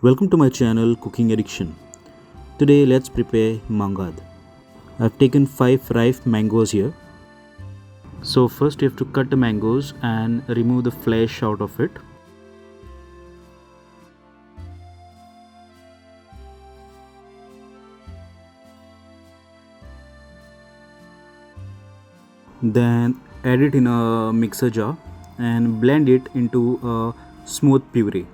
Welcome to my channel Cooking Addiction. Today let's prepare mangaad. I've taken 5 ripe mangoes here. So first you have to cut the mangoes and remove the flesh out of it. Then add it in a mixer jar and blend it into a smooth puree.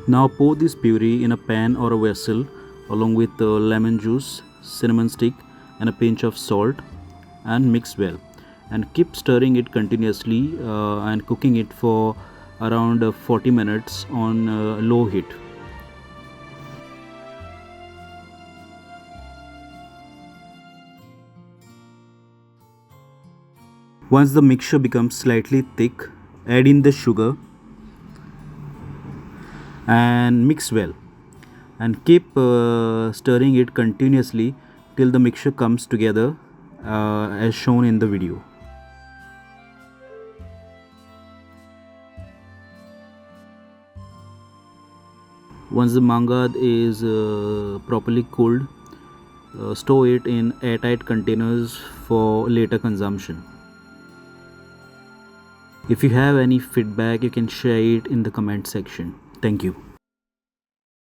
Now pour this puree in a pan or a vessel along with lemon juice, cinnamon stick and a pinch of salt and mix well, and keep stirring it continuously and cooking it for around 40 minutes on low heat. Once the mixture becomes slightly thick, add in the sugar and mix well, and keep stirring it continuously till the mixture comes together as shown in the video. Once the mangaad is properly cooled, store it in airtight containers for later consumption. If you have any feedback, you can share it in the comment section. Thank you.